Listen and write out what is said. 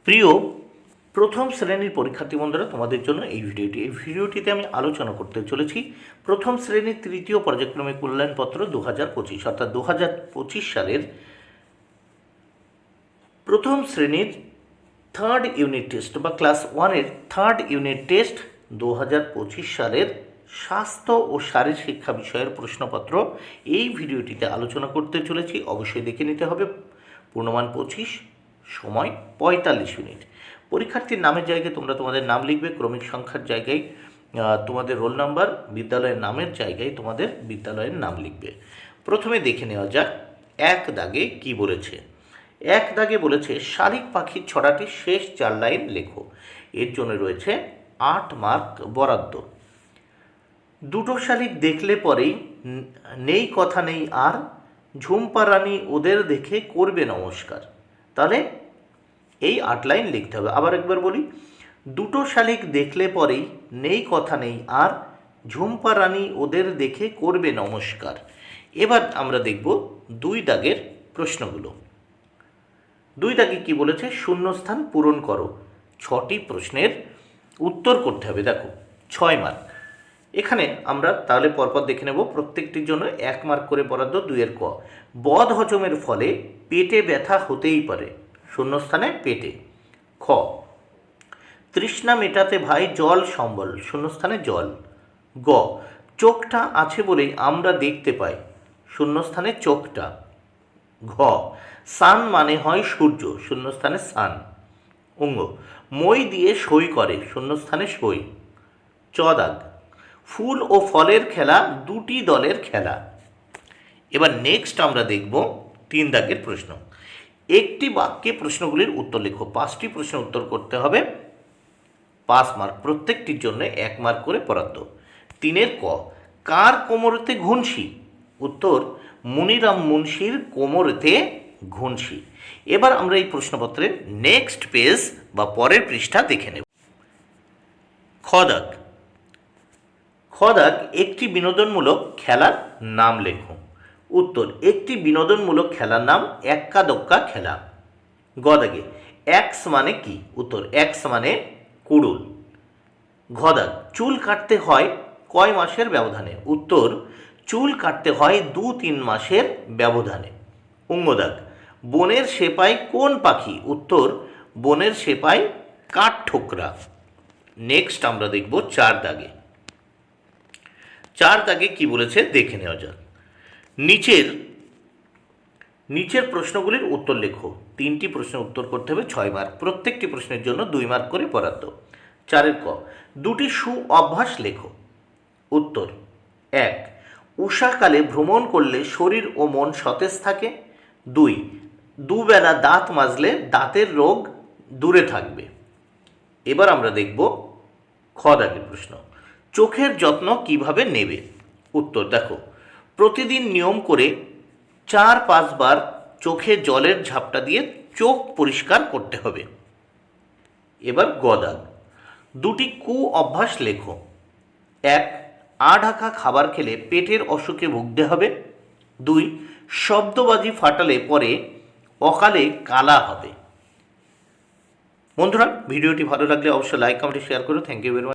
প্রিয় প্রথম শ্রেণীর পরীক্ষার্থী বন্ধুরা, তোমাদের জন্য এই ভিডিওটিতে আমি আলোচনা করতে চলেছি প্রথম শ্রেণীর তৃতীয় পর্যায়ক্রমিক মূল্যায়নপত্র 2025, অর্থাৎ 2025 সালের প্রথম শ্রেণীর থার্ড ইউনিট টেস্ট বা ক্লাস 1-এর থার্ড ইউনিট টেস্ট 2025 সালের স্বাস্থ্য ও শারীর শিক্ষা বিষয়ের প্রশ্নপত্র এই ভিডিওটিতে আলোচনা করতে চলেছি। অবশ্যই দেখে নিতে হবে। পূর্ণমান 25, সময় 45 মিনিট। পরীক্ষার্থীর নামের জায়গায় তোমরা তোমাদের নাম লিখবে, ক্রমিক সংখ্যার জায়গায় তোমাদের রোল নাম্বার, বিদ্যালয়ের নামের জায়গায় তোমাদের বিদ্যালয়ের নাম লিখবে। প্রথমে দেখে নেওয়া যাক এক দাগে কি বলেছে। এক দাগে বলেছে শালিক পাখির ছড়াটির শেষ 4 লাইন লেখো। এর জন্য রয়েছে 8 মার্ক বরাদ্দ। দুটো শালিক দেখলে পরেই নেই কথা নেই আর, ঝুম্পা রানী ওদের দেখে করবে নমস্কার। তাহলে এই 8 লাইন লিখতে হবে। আবার একবার বলি, দুটো শালিক দেখলে পরেই নেই কথা নেই আর, ঝুম্পা রানী ওদের দেখে করবে নমস্কার। এবার আমরা দেখব 2 দাগের প্রশ্নগুলো। 2 দাগে কি বলেছে? শূন্যস্থান পূরণ করো। 6টি প্রশ্নের উত্তর করতে হবে। দেখো 6 মার্ক। এখানে আমরা তাহলে পরপর দেখে নেব। প্রত্যেকটির জন্য 1 মার্ক করে বরাদ্দ। 2-এর ক, বদ হজমের ফলে পেটে ব্যথা হতেই পারে। শূন্যস্থানে পেটে। খ, তৃষ্ণা মেটাতে ভাই জল সম্বল। শূন্যস্থানে জল। গ, চোখটা আছে বলেই আমরা দেখতে পাই। শূন্যস্থানে চোখটা। ঘ, সান মানে হয় সূর্য। শূন্যস্থানে সান। অঙ্গ, মই দিয়ে সই করে। শূন্যস্থানে সই। চ দাগ, ফুল ও ফলের খেলা দুটি দলের খেলা। এবার নেক্সট আমরা দেখব 3 দাগের প্রশ্ন। একটি বাক্যে প্রশ্নগুলির উত্তর লেখো। 5টি প্রশ্নের উত্তর করতে হবে। 5 মার্ক। প্রত্যেকটির জন্য 1 মার্ক করে বরাদ্দ। 3-এর ক, কার কোমরেতে ঘুনসি? উত্তর, মুনিরাম মুন্সির কোমরেতে ঘুনসি। এবার আমরা এই প্রশ্নপত্রের নেক্সট পেজ বা পরের পৃষ্ঠা দেখে নেব। খ দাগ, খ দাগ, একটি বিনোদনমূলক খেলার নাম লেখো। উত্তর, একটি বিনোদনমূলক খেলার নাম এক্কা দোক্কা খেলা। গ দাগে, এক্স মানে কি? উত্তর, এক্স মানে কুড়ুল। ঘ দাগ, চুল কাটতে হয় কয় মাসের ব্যবধানে? উত্তর, চুল কাটতে হয় 2-3 মাসের ব্যবধানে। অঙ্গ দাগ, বনের সেপাই কোন পাখি? উত্তর, বনের সেপাই কাঠঠোকরা। নেক্সট আমরা দেখব 4 দাগে। 4 দাগে কি বলেছে দেখে নেওয়া যাক। নিচের প্রশ্নগুলির উত্তর লেখো। 3টি প্রশ্নের উত্তর করতে হবে। 6 মার্ক। প্রত্যেকটি প্রশ্নের জন্য 2 মার্ক করে বরাদ্দ। 4-এর ক, দুটি সু অভ্যাস লেখো। উত্তর, 1, উষাকালে ভ্রমণ করলে শরীর ও মন সতেজ থাকে। 2, দুবেলা দাঁত মাজলে দাঁতের রোগ দূরে থাকবে। এবার আমরা দেখব খ দাগের প্রশ্ন। চোখের যত্ন কিভাবে নেবে? উত্তর, দেখো, প্রতিদিন নিয়ম করে 4-5 বার চোখে জলের ঝাপটা দিয়ে চোখ পরিষ্কার করতে হবে। এবার গ দাগ, দুটি কু অভ্যাস লেখো। 1, ঢাকা খাবার খেলে পেটের অসুখে ভুগতে হবে। 2, শব্দবাজি ফাটালে পরে অকালে কালা হবে। বন্ধুরা, ভিডিওটি ভালো লাগলে অবশ্যই লাইক, কমেন্ট, শেয়ার করো। Thank you very much.